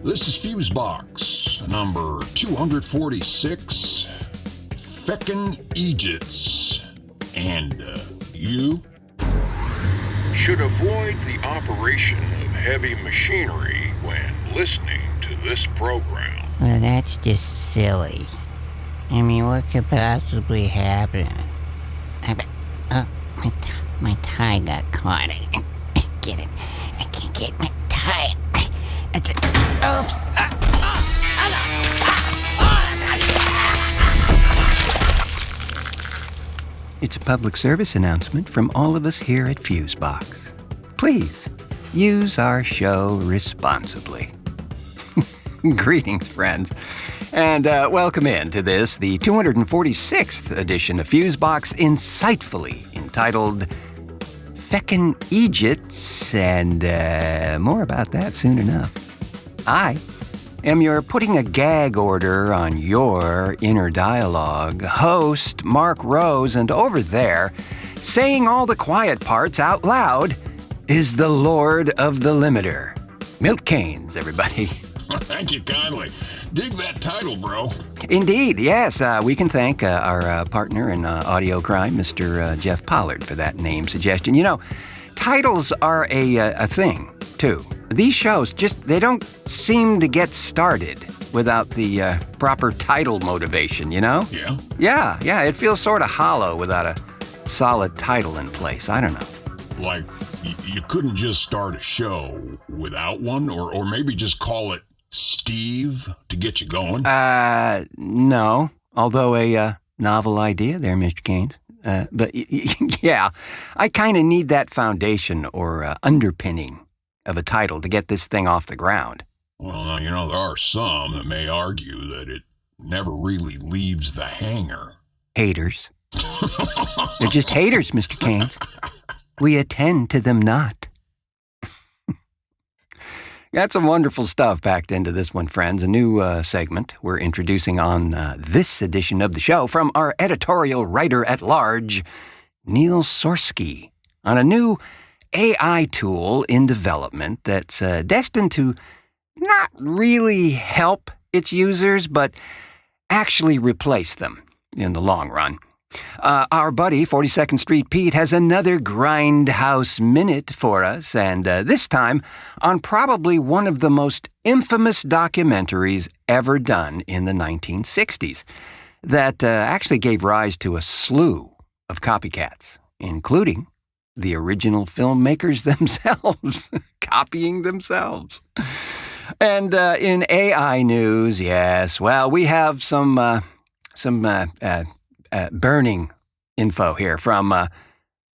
This is Fusebox, number 246, Feckin Eejits, and you should avoid the operation of heavy machinery when listening to this program. Well, that's just silly. I mean, what could possibly happen? My tie got caught. I can't get it. I can't get my tie. Oops. It's a public service announcement from all of us here at Fusebox. Please, use our show responsibly. Greetings, friends, and welcome in to this, the 246th edition of Fusebox, insightfully entitled Feckin Eejits, and more about that soon enough. I am your putting a gag order on your inner dialogue host, Mark Rose, and over there, saying all the quiet parts out loud, is the Lord of the Limiter. Milk Canes, everybody. Thank you kindly. Dig that title, bro. Indeed, yes. We can thank our partner in audio crime, Mr. Jeff Pollard, for that name suggestion. You know, titles are a thing, too. These shows they don't seem to get started without the proper title motivation, you know? Yeah? Yeah, it feels sort of hollow without a solid title in place. I don't know. Like, you couldn't just start a show without one, or maybe just call it Steve to get you going? No. Although a novel idea there, Mr. Canes. But yeah, I kind of need that foundation or underpinning of a title to get this thing off the ground. Well, now, you know, there are some that may argue that it never really leaves the hangar. Haters. They're just haters, Mr. Canes. We attend to them not. Got some wonderful stuff packed into this one, friends. A new segment we're introducing on this edition of the show from our editorial writer-at-large, Neil Sorsky, on a new AI tool in development that's destined to not really help its users, but actually replace them in the long run. Our buddy, 42nd Street Pete, has another Grindhouse Minute for us, and this time on probably one of the most infamous documentaries ever done in the 1960s that actually gave rise to a slew of copycats, including the original filmmakers themselves, copying themselves. And in AI news, yes, well, we have some burning info here from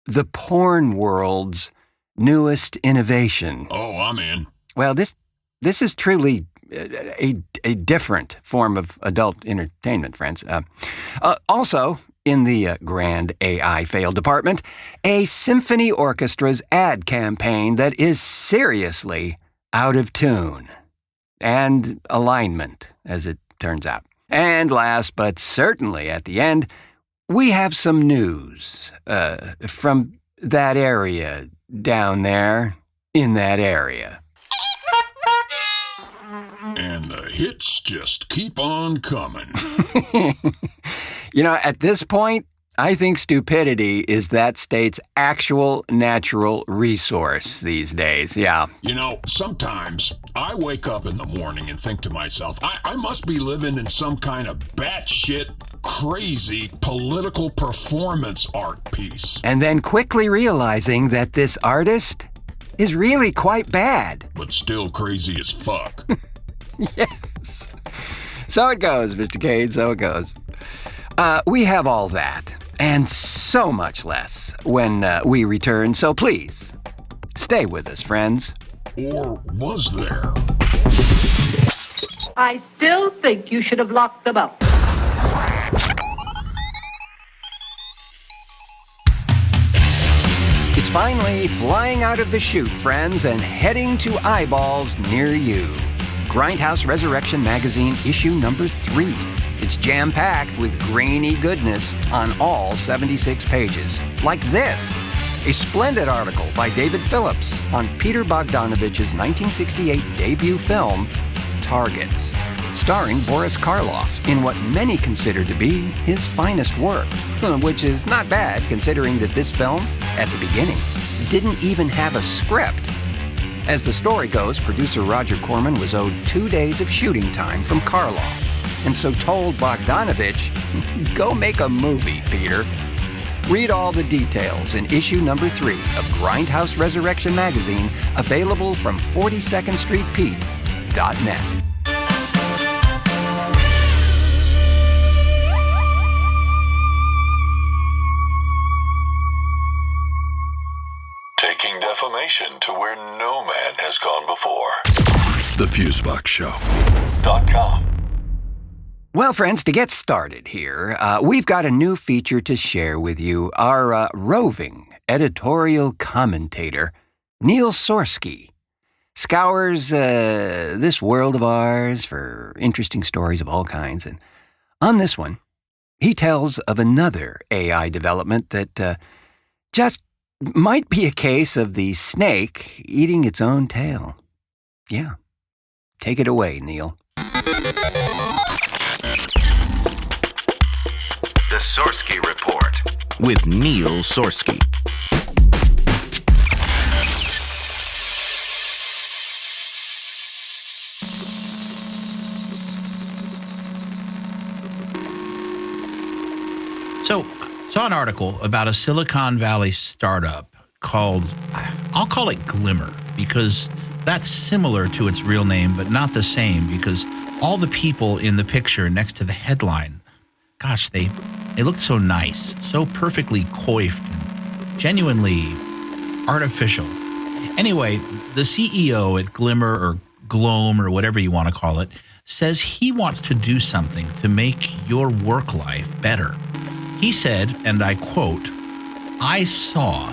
the porn world's newest innovation. Oh, I'm in. Well, this is truly a different form of adult entertainment, friends. Also, in the grand AI fail department, a symphony orchestra's ad campaign that is seriously out of tune. And alignment, as it turns out. And last, but certainly at the end, we have some news from that area down there in that area. And the hits just keep on coming. You know, at this point, I think stupidity is that state's actual natural resource these days, yeah. You know, sometimes I wake up in the morning and think to myself, I must be living in some kind of batshit, crazy political performance art piece. And then quickly realizing that this artist is really quite bad. But still crazy as fuck. Yes. So it goes, Mr. Cade, so it goes. We have all that, and so much less when we return, so please, stay with us, friends. Or was there? I still think you should have locked them up. It's finally flying out of the chute, friends, and heading to eyeballs near you. Grindhouse Resurrection Magazine, issue number 3. It's jam-packed with grainy goodness on all 76 pages. Like this, a splendid article by David Phillips on Peter Bogdanovich's 1968 debut film, Targets, starring Boris Karloff in what many consider to be his finest work, which is not bad considering that this film, at the beginning, didn't even have a script. As the story goes, producer Roger Corman was owed 2 days of shooting time from Karloff, and so told Bogdanovich, go make a movie, Peter. Read all the details in issue number 3 of Grindhouse Resurrection Magazine, available from 42ndStreetPete.net. Taking defamation to where no man has gone before. The Fusebox Show.com. Well, friends, to get started here, we've got a new feature to share with you. Our roving editorial commentator, Neil Sorsky, scours this world of ours for interesting stories of all kinds. And on this one, he tells of another AI development that just might be a case of the snake eating its own tail. Yeah. Take it away, Neil. The Sorsky Report with Neil Sorsky. So, I saw an article about a Silicon Valley startup called, I'll call it Glimmer, because that's similar to its real name, but not the same, because all the people in the picture next to the headline, gosh, they looked so nice, so perfectly coiffed and genuinely artificial. Anyway, the CEO at Glimmer or Gloam or whatever you want to call it says he wants to do something to make your work life better. He said, and I quote, I saw,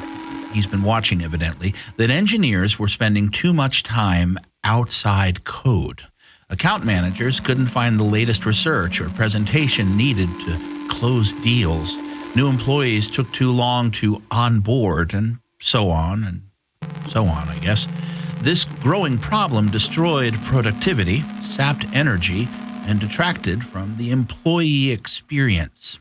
he's been watching evidently, that engineers were spending too much time outside code. Account managers couldn't find the latest research or presentation needed to close deals. New employees took too long to onboard, and so on, I guess. This growing problem destroyed productivity, sapped energy, and detracted from the employee experience.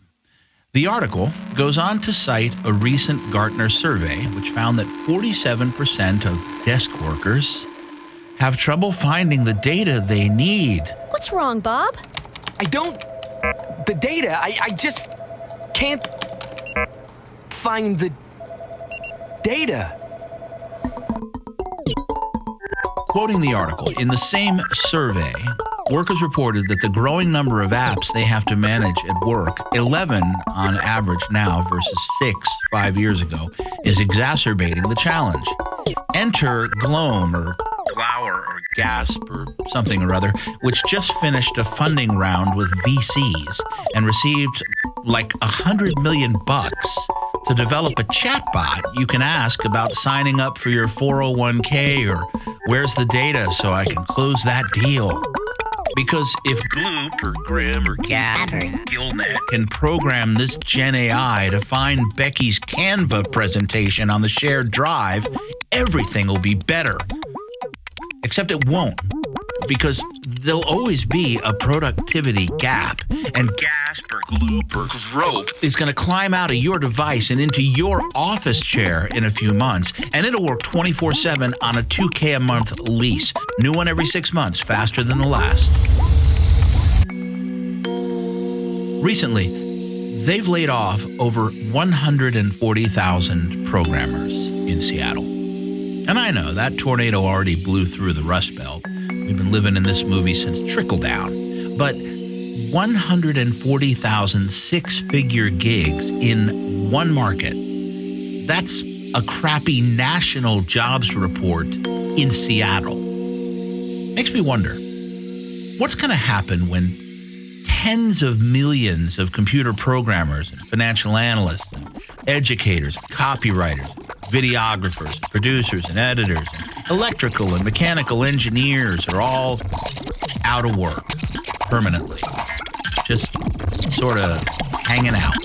The article goes on to cite a recent Gartner survey, which found that 47% of desk workers have trouble finding the data they need. What's wrong, Bob? The data, I just can't find the data. Quoting the article, in the same survey, workers reported that the growing number of apps they have to manage at work, 11 on average now versus 6 5 years ago, is exacerbating the challenge. Enter Gloam or Glower or Gasp or something or other, which just finished a funding round with VCs and received like $100 million to develop a chatbot you can ask about signing up for your 401k or where's the data so I can close that deal. Because if Gloop or Grim or Gap or Gilnet can program this Gen AI to find Becky's Canva presentation on the shared drive, everything will be better. Except it won't, because there'll always be a productivity gap, and Gasp or Gloop or Grope is going to climb out of your device and into your office chair in a few months, and it'll work 24/7 on a $2,000 a month lease. New one every 6 months, faster than the last. Recently, they've laid off over 140,000 programmers in Seattle. And I know that tornado already blew through the Rust Belt. We've been living in this movie since Trickle Down. But 140,000 six-figure gigs in one market. That's a crappy national jobs report in Seattle. Makes me wonder, what's going to happen when tens of millions of computer programmers and financial analysts and educators, and copywriters, videographers, producers, and editors, and electrical and mechanical engineers are all out of work permanently? just sort of hanging out.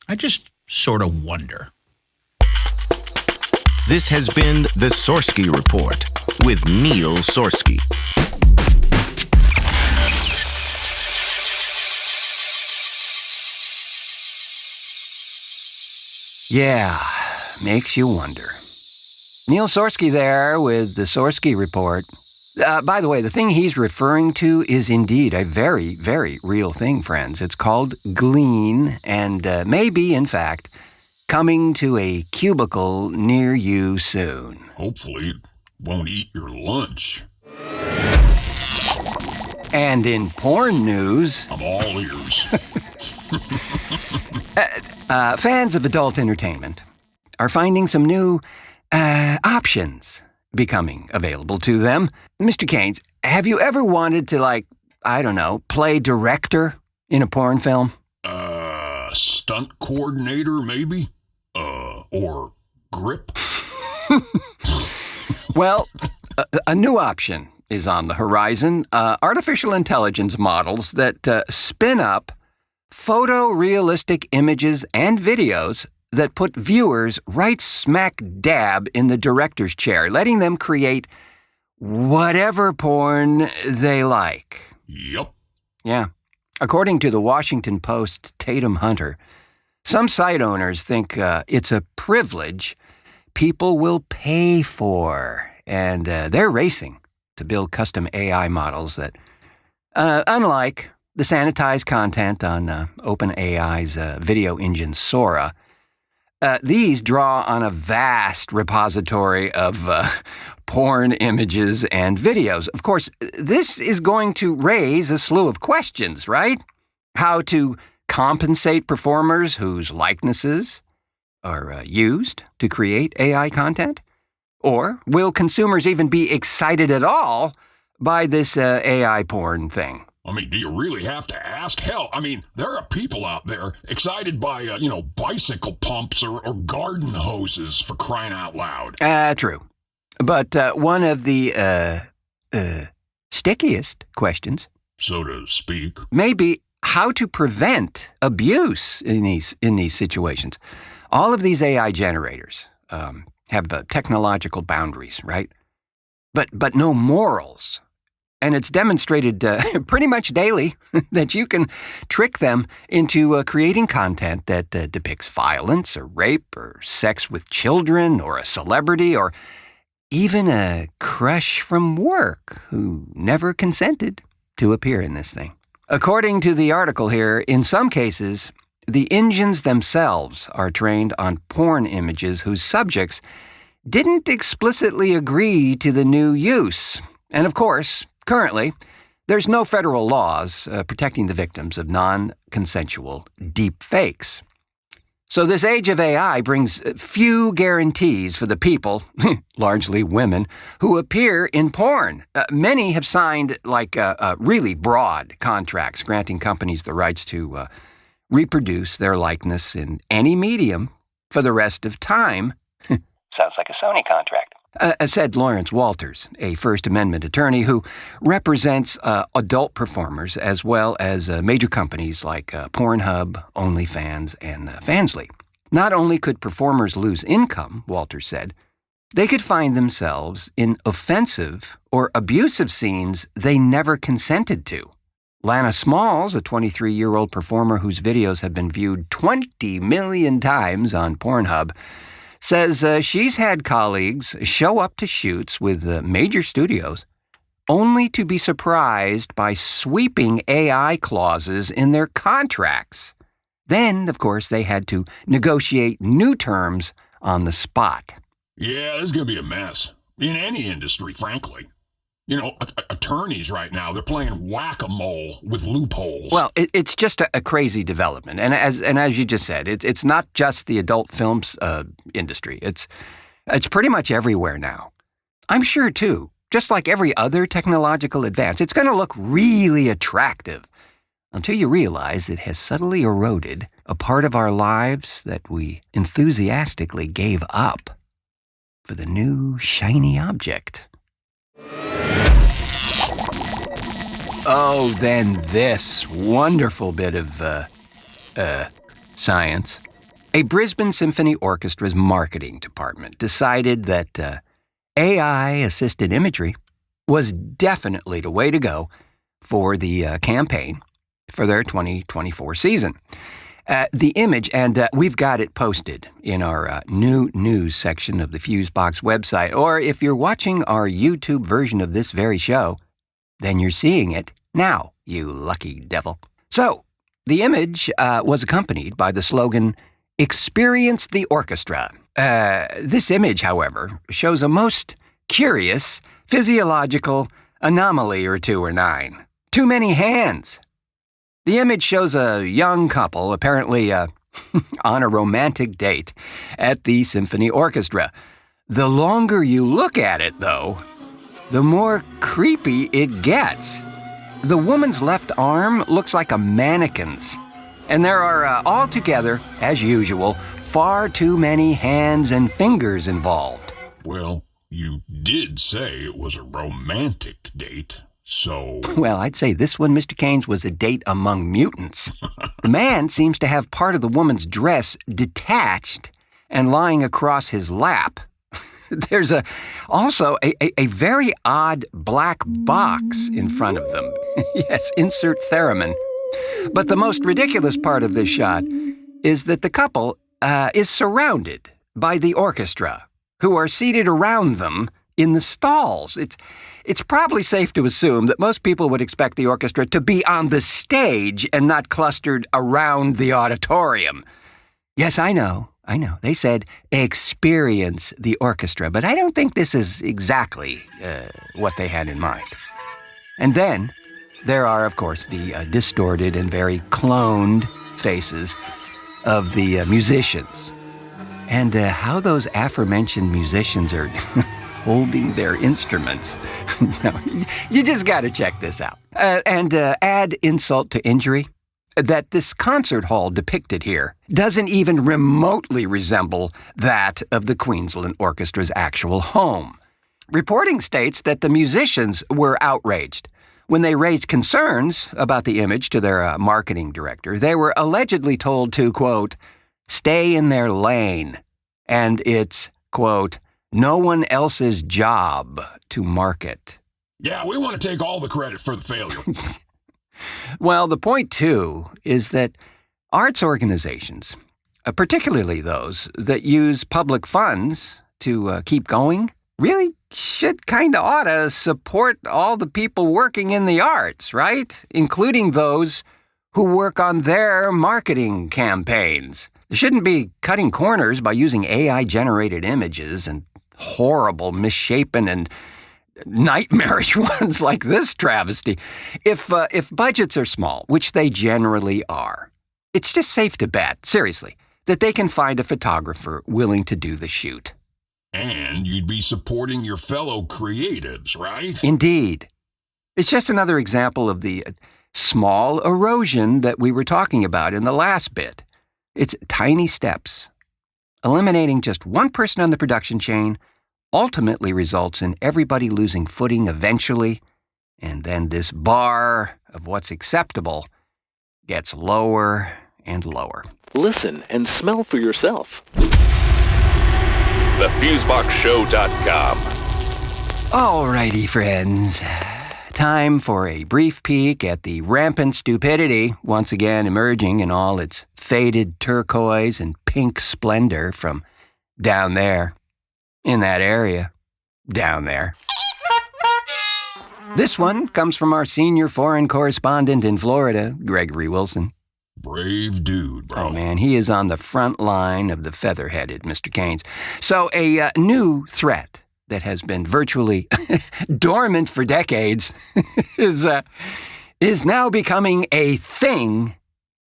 I just sort of wonder. This has been the Sorsky Report with Neil Sorsky. Yeah, makes you wonder. Neil Sorsky there with the Sorsky Report. By the way, the thing he's referring to is indeed a very, very real thing, friends. It's called Glean, and may be, in fact, coming to a cubicle near you soon. Hopefully it won't eat your lunch. And in porn news... I'm all ears. Fans of adult entertainment are finding some new options becoming available to them. Mr. Caines, have you ever wanted to, play director in a porn film? Stunt coordinator, maybe? Or grip? Well, a new option is on the horizon. Artificial intelligence models that spin up photorealistic images and videos that put viewers right smack dab in the director's chair, letting them create whatever porn they like. Yup. Yeah. According to the Washington Post's Tatum Hunter, some site owners think it's a privilege people will pay for, and they're racing to build custom AI models that, unlike the sanitized content on OpenAI's video engine Sora, these draw on a vast repository of porn images and videos. Of course, this is going to raise a slew of questions, right? How to compensate performers whose likenesses are used to create AI content? Or will consumers even be excited at all by this AI porn thing? I mean, do you really have to ask? Hell, I mean, there are people out there excited by, bicycle pumps or garden hoses, for crying out loud. True. But one of the stickiest questions, so to speak, may be how to prevent abuse in these situations. All of these AI generators have technological boundaries, right? But no morals. And it's demonstrated pretty much daily that you can trick them into creating content that depicts violence or rape or sex with children or a celebrity or even a crush from work who never consented to appear in this thing. According to the article here, in some cases, the engines themselves are trained on porn images whose subjects didn't explicitly agree to the new use. And of course, currently, there's no federal laws protecting the victims of non-consensual deep fakes. So this age of AI brings few guarantees for the people, largely women, who appear in porn. Many have signed really broad contracts granting companies the rights to reproduce their likeness in any medium for the rest of time. Sounds like a Sony contract. Said Lawrence Walters, a First Amendment attorney who represents adult performers as well as major companies like Pornhub, OnlyFans, and Fansly. Not only could performers lose income, Walters said, they could find themselves in offensive or abusive scenes they never consented to. Lana Smalls, a 23-year-old performer whose videos have been viewed 20 million times on Pornhub, says she's had colleagues show up to shoots with major studios only to be surprised by sweeping AI clauses in their contracts. Then, of course, they had to negotiate new terms on the spot. Yeah, this is going to be a mess. In any industry, frankly. Attorneys right now, they're playing whack-a-mole with loopholes. Well, it's just a crazy development. And as you just said, it's not just the adult films industry. It's pretty much everywhere now. I'm sure, too, just like every other technological advance, it's going to look really attractive until you realize it has subtly eroded a part of our lives that we enthusiastically gave up. for the new shiny object. Oh, then this wonderful bit of, science. A Brisbane Symphony Orchestra's marketing department decided that AI-assisted imagery was definitely the way to go for the campaign for their 2024 season. The image, and we've got it posted in our new news section of the Fusebox website, or if you're watching our YouTube version of this very show, then you're seeing it now, you lucky devil. So, the image was accompanied by the slogan, "Experience the Orchestra." This image, however, shows a most curious physiological anomaly or two or nine. Too many hands. The image shows a young couple, apparently on a romantic date at the symphony orchestra. The longer you look at it, though, the more creepy it gets. The woman's left arm looks like a mannequin's, and there are altogether, as usual, far too many hands and fingers involved. Well, you did say it was a romantic date, so... Well, I'd say this one, Mr. Keynes, was a date among mutants. The man seems to have part of the woman's dress detached and lying across his lap. There's also a very odd black box in front of them. Yes, insert theremin. But the most ridiculous part of this shot is that the couple is surrounded by the orchestra, who are seated around them in the stalls. It's probably safe to assume that most people would expect the orchestra to be on the stage and not clustered around the auditorium. Yes, I know. They said experience the orchestra, but I don't think this is exactly what they had in mind. And then there are, of course, the distorted and very cloned faces of the musicians. And how those aforementioned musicians are holding their instruments. No, you just got to check this out. And add insult to injury, that this concert hall depicted here doesn't even remotely resemble that of the Queensland Orchestra's actual home. Reporting states that the musicians were outraged. When they raised concerns about the image to their marketing director, they were allegedly told to, quote, stay in their lane, and it's, quote, no one else's job to market. Yeah, we want to take all the credit for the failure. Well, the point, too, is that arts organizations, particularly those that use public funds to keep going, really should kind of ought to support all the people working in the arts, right? Including those who work on their marketing campaigns. They shouldn't be cutting corners by using AI-generated images and horrible, misshapen, and nightmarish ones like this travesty. If budgets are small, which they generally are, it's just safe to bet, seriously, that they can find a photographer willing to do the shoot. And you'd be supporting your fellow creatives, right? Indeed. It's just another example of the small erosion that we were talking about in the last bit. It's tiny steps. Eliminating just one person on the production chain ultimately results in everybody losing footing eventually, and then this bar of what's acceptable gets lower and lower. Listen and smell for yourself. TheFuseboxShow.com. Alrighty, friends. Time for a brief peek at the rampant stupidity once again emerging in all its faded turquoise and pink splendor from down there. In that area, down there. This one comes from our senior foreign correspondent in Florida, Gregory Wilson. Brave dude, bro. Oh, man, he is on the front line of the feather-headed, Mr. Keynes. So a new threat that has been virtually dormant for decades is now becoming a thing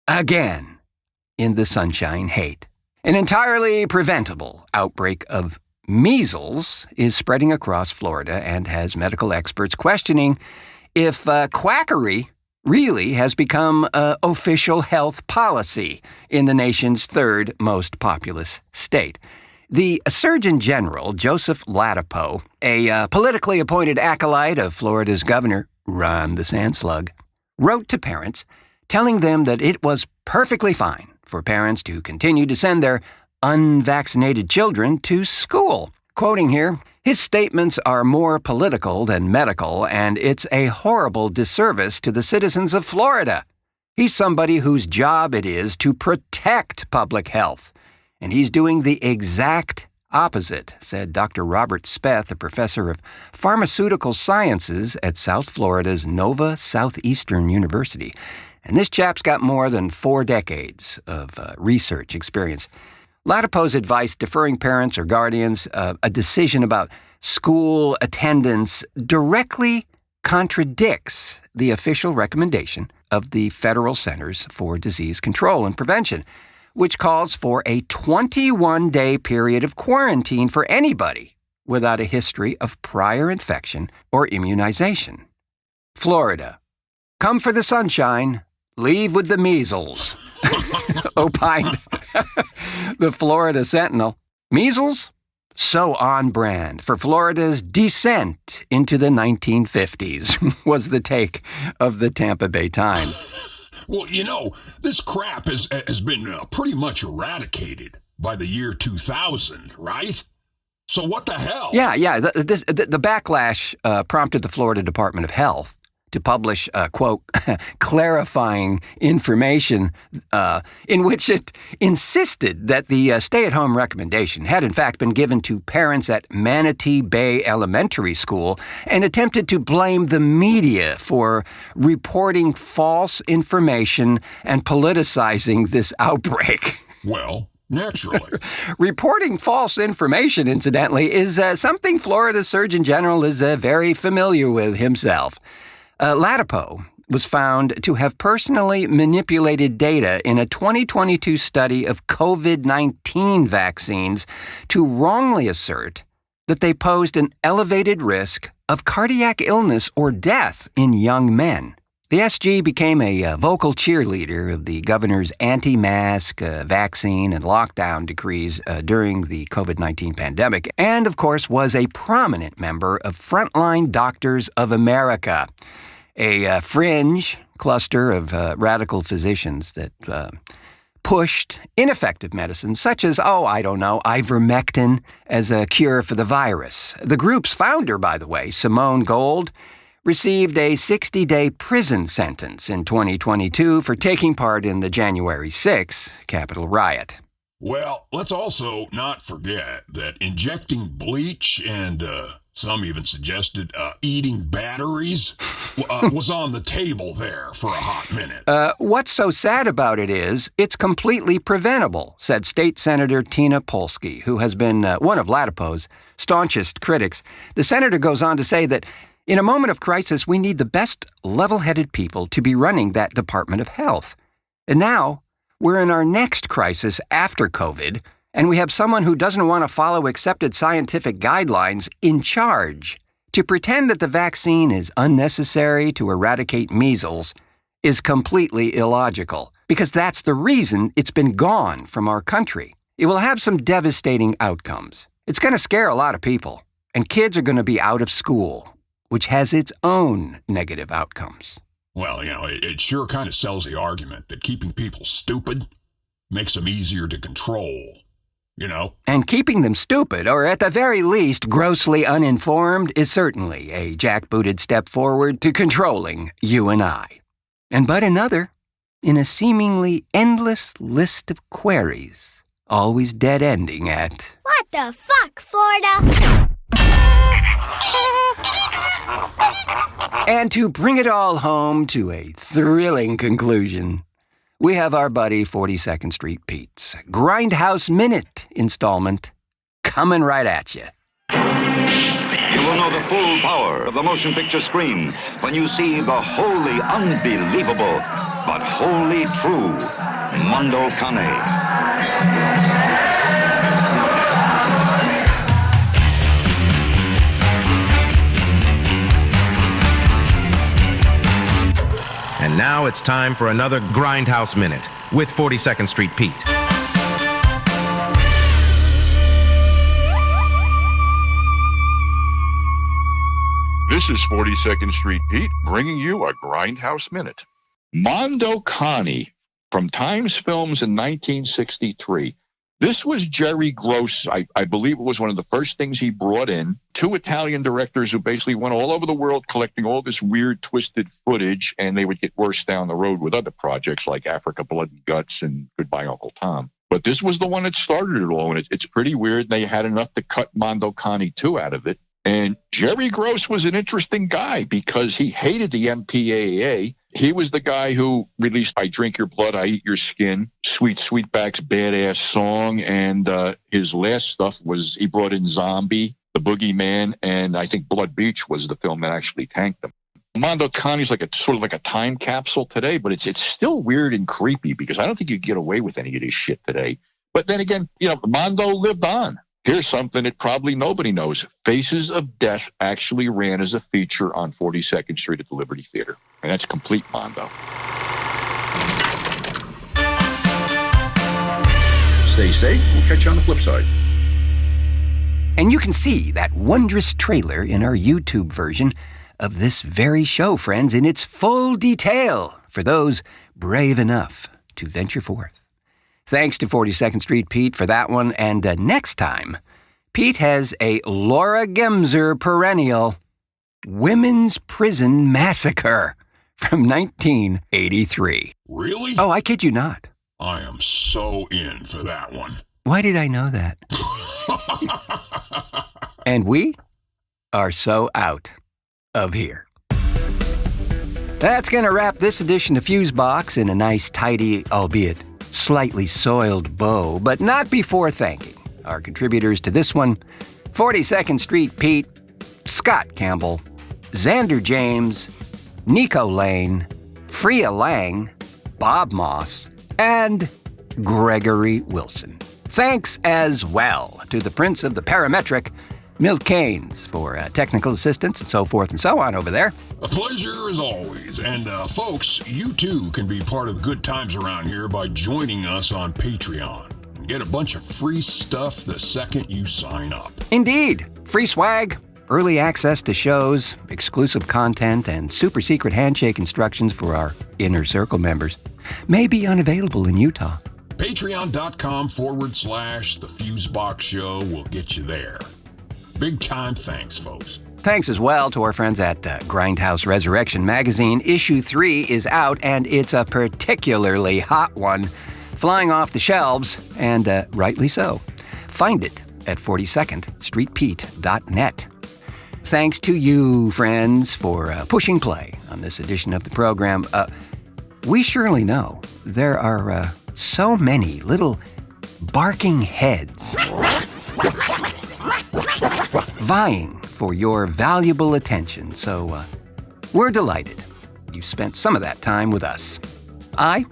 again in the Sunshine Hate. An entirely preventable outbreak of measles is spreading across Florida and has medical experts questioning if quackery really has become official health policy in the nation's third most populous state. The Surgeon General, Joseph Ladapo, a politically appointed acolyte of Florida's governor, Ron the Sandslug, wrote to parents telling them that it was perfectly fine for parents to continue to send their unvaccinated children to school. Quoting here, his statements are more political than medical, and it's a horrible disservice to the citizens of Florida. He's somebody whose job it is to protect public health, and he's doing the exact opposite, said Dr. Robert Speth, a professor of pharmaceutical sciences at South Florida's Nova Southeastern University. And this chap's got more than 4 decades of research experience. Ladapo's advice deferring parents or guardians a decision about school attendance directly contradicts the official recommendation of the Federal Centers for Disease Control and Prevention, which calls for a 21-day period of quarantine for anybody without a history of prior infection or immunization. Florida, come for the sunshine, leave with the measles, opined the Florida Sentinel. Measles? So on brand for Florida's descent into the 1950s, was the take of the Tampa Bay Times. Well, this crap has been pretty much eradicated by the year 2000, right? So what the hell? Yeah. The backlash prompted the Florida Department of Health to publish, quote, clarifying information in which it insisted that the stay-at-home recommendation had in fact been given to parents at Manatee Bay Elementary School and attempted to blame the media for reporting false information and politicizing this outbreak. Well, naturally. Reporting false information, incidentally, is something Florida's Surgeon General is very familiar with himself. Ladapo was found to have personally manipulated data in a 2022 study of COVID-19 vaccines to wrongly assert that they posed an elevated risk of cardiac illness or death in young men. The SG became a vocal cheerleader of the governor's anti-mask, vaccine, and lockdown decrees during the COVID-19 pandemic, and, of course, was a prominent member of Frontline Doctors of America, a fringe cluster of radical physicians that pushed ineffective medicines such as, ivermectin as a cure for the virus. The group's founder, by the way, Simone Gold, received a 60-day prison sentence in 2022 for taking part in the January 6th Capitol riot. Well, let's also not forget that injecting bleach and some even suggested eating batteries was on the table there for a hot minute. What's so sad about it is it's completely preventable, said State Senator Tina Polsky, who has been one of Ladapo's staunchest critics. The senator goes on to say that in a moment of crisis, we need the best level-headed people to be running that Department of Health. And now, we're in our next crisis after COVID, and we have someone who doesn't want to follow accepted scientific guidelines in charge. To pretend that the vaccine is unnecessary to eradicate measles is completely illogical, because that's the reason it's been gone from our country. It will have some devastating outcomes. It's going to scare a lot of people, and kids are going to be out of school, which has its own negative outcomes. Well, it sure kind of sells the argument that keeping people stupid makes them easier to control, And keeping them stupid, or at the very least grossly uninformed, is certainly a jackbooted step forward to controlling you and I. And but another, in a seemingly endless list of queries, always dead-ending at... What the fuck, Florida? And to bring it all home to a thrilling conclusion, we have our buddy 42nd Street Pete's Grindhouse Minute installment coming right at you. You will know the full power of the motion picture screen when you see the wholly unbelievable but wholly true Mondo Cane. And now it's time for another Grindhouse Minute with 42nd Street Pete. This is 42nd Street Pete bringing you a Grindhouse Minute. Mondo Cane from Times Films in 1963. This was Jerry Gross. I believe it was one of the first things he brought in. Two Italian directors who basically went all over the world collecting all this weird, twisted footage, and they would get worse down the road with other projects like Africa, Blood and Guts and Goodbye, Uncle Tom. But this was the one that started it all, and it's pretty weird. They had enough to cut Mondo Cane 2 out of it. And Jerry Gross was an interesting guy because he hated the MPAA. He was the guy who released I Drink Your Blood, I Eat Your Skin, Sweet Sweetback's badass song. And his last stuff was he brought in Zombie, The Boogeyman, and I think Blood Beach was the film that actually tanked him. Mondo Cane is sort of like a time capsule today, but it's still weird and creepy because I don't think you get away with any of this shit today. But then again, Mondo lived on. Here's something that probably nobody knows. Faces of Death actually ran as a feature on 42nd Street at the Liberty Theater. And that's complete Mondo. Stay safe. We'll catch you on the flip side. And you can see that wondrous trailer in our YouTube version of this very show, friends, in its full detail for those brave enough to venture forth. Thanks to 42nd Street Pete for that one, and next time, Pete has a Laura Gemser perennial, Women's Prison Massacre from 1983. Really? Oh, I kid you not. I am so in for that one. Why did I know that? And we are so out of here. That's going to wrap this edition of Fusebox in a nice, tidy, albeit slightly soiled bow, but not before thanking our contributors to this one, 42nd Street Pete, Scott Campbell, Zander James, Nico Lane, Freya Lang, Bob Moss, and Gregory Wilson. Thanks as well to the Prince of the Parametric, Milt Keynes, for technical assistance and so forth and so on over there. A pleasure as always. And folks, you too can be part of the good times around here by joining us on Patreon. And get a bunch of free stuff the second you sign up. Indeed. Free swag, early access to shows, exclusive content, and super secret handshake instructions for our Inner Circle members may be unavailable in Utah. Patreon.com/The Fusebox Show will get you there. Big time thanks, folks. Thanks as well to our friends at Grindhouse Resurrection Magazine. Issue 3 is out, and it's a particularly hot one, flying off the shelves, and rightly so. Find it at 42ndstreetpete.net. Thanks to you, friends, for pushing play on this edition of the program. We surely know there are so many little barking heads vying for your valuable attention, so we're delighted you spent some of that time with us. I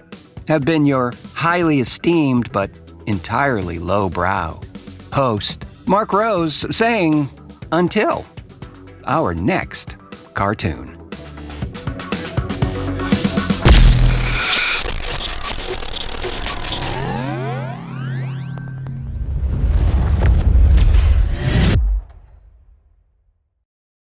have been your highly esteemed but entirely lowbrow host, Mark Rose, saying until our next cartoon.